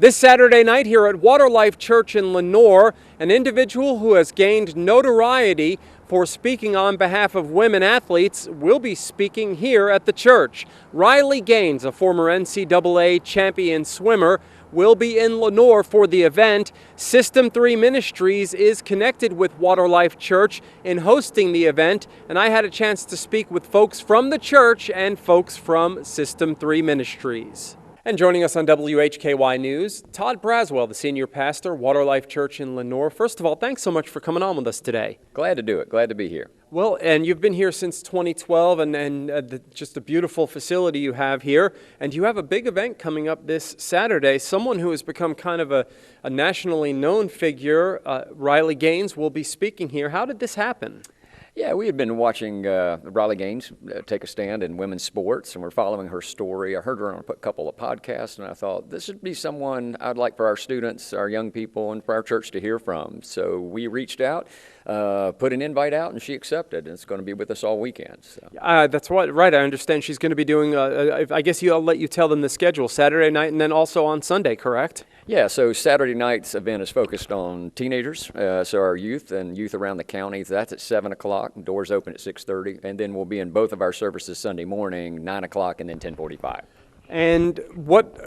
This Saturday night here at Waterlife Church in Lenoir, an individual who has gained notoriety for speaking on behalf of women athletes will be speaking here at the church. Riley Gaines, a former NCAA champion swimmer, will be in Lenoir for the event. System 3 Ministries is connected with Waterlife Church in hosting the event, and I had a chance to speak with folks from the church and folks from System 3 Ministries. And joining us on WHKY News, Todd Braswell, the senior pastor, Waterlife Church in Lenoir. First of all, thanks so much for coming on with us today. Glad to do it. Glad to be here. Well, and you've been here since 2012, and just a beautiful facility you have here. And you have a big event coming up this Saturday. Someone who has become kind of a nationally known figure, Riley Gaines, will be speaking here. How did this happen? Yeah, we had been watching Riley Gaines take a stand in women's sports, and we're following her story. I heard her on a couple of podcasts, and I thought this would be someone I'd like for our students, our young people, and for our church to hear from. So we reached out, put an invite out, and she accepted, and it's going to be with us all weekend. So. That's right. I understand she's going to be doing, I guess I'll let you tell them the schedule, Saturday night and then also on Sunday, correct? Yeah, so Saturday night's event is focused on teenagers, so our youth and youth around the county. That's at 7 o'clock, doors open at 6:30, and then we'll be in both of our services Sunday morning, 9 o'clock and then 10:45. And what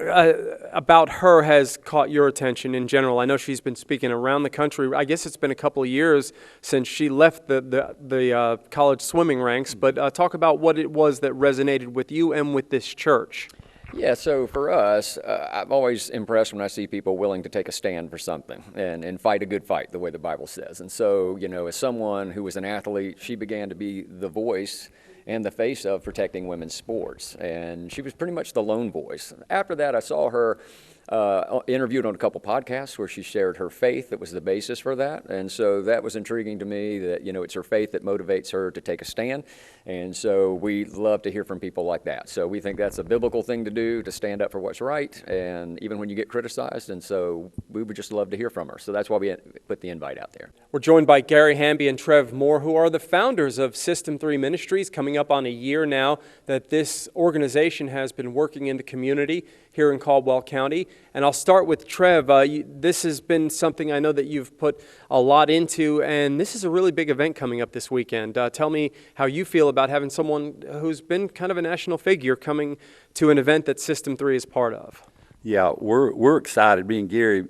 about her has caught your attention in general? I know she's been speaking around the country. I guess it's been a couple of years since she left the college swimming ranks, but talk about what it was that resonated with you and with this church. Yeah, so for us, I'm always impressed when I see people willing to take a stand for something and fight a good fight, the way the Bible says. And so, you know, as someone who was an athlete, she began to be the voice and the face of protecting women's sports. And she was pretty much the lone voice. After that, I saw her interviewed on a couple podcasts where she shared her faith that was the basis for that. And so that was intriguing to me that, you know, it's her faith that motivates her to take a stand. And so we love to hear from people like that. So we think that's a biblical thing to do, to stand up for what's right, and even when you get criticized. And so we would just love to hear from her. So that's why we put the invite out there. We're joined by Gary Hamby and Trev Moore, who are the founders of System 3 Ministries, coming up on a year now that this organization has been working in the community here in Caldwell County. And I'll start with Trev. This has been something I know that you've put a lot into, and this is a really big event coming up this weekend. Tell me how you feel about having someone who's been kind of a national figure coming to an event that System 3 is part of. Yeah, we're excited. Me and Gary,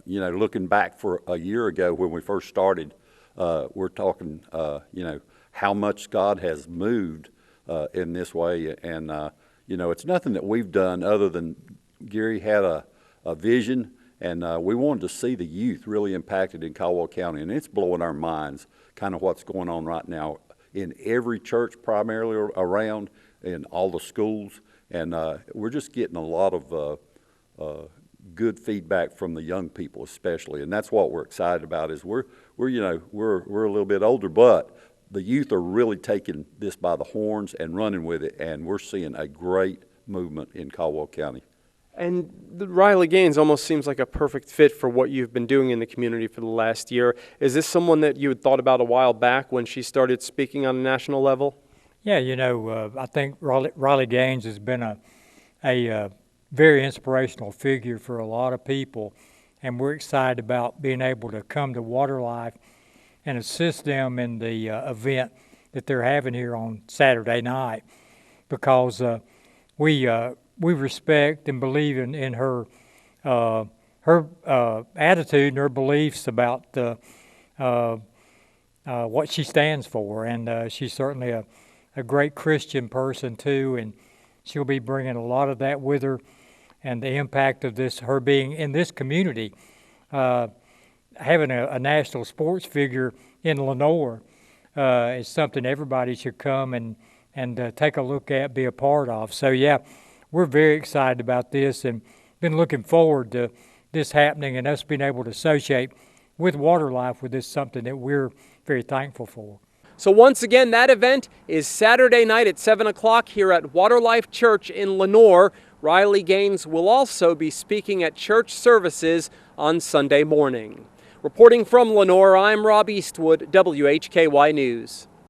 looking back for a year ago when we first started, we're talking, how much God has moved in this way. And, it's nothing that we've done other than Gary had a vision, and we wanted to see the youth really impacted in Caldwell County. And it's blowing our minds kind of what's going on right now in every church primarily around, in all the schools. And we're just getting a lot of good feedback from the young people especially, and that's what we're excited about. Is we're a little bit older, but the youth are really taking this by the horns and running with it, and we're seeing a great movement in Caldwell County. And Riley Gaines almost seems like a perfect fit for what you've been doing in the community for the last year. Is this someone that you had thought about a while back when she started speaking on a national level? Yeah, I think Riley Gaines has been a very inspirational figure for a lot of people, and we're excited about being able to come to Waterlife and assist them in the event that they're having here on Saturday night, because we respect and believe in her attitude and her beliefs about what she stands for, and she's certainly a great Christian person too, and she'll be bringing a lot of that with her, and the impact of her being in this community. Having a national sports figure in Lenoir is something everybody should come and take a look at, be a part of. So yeah, we're very excited about this and been looking forward to this happening and us being able to associate with Waterlife with this, something that we're very thankful for. So once again, that event is Saturday night at 7 o'clock here at Waterlife Church in Lenoir. Riley Gaines will also be speaking at church services on Sunday morning. Reporting from Lenoir, I'm Rob Eastwood, WHKY News.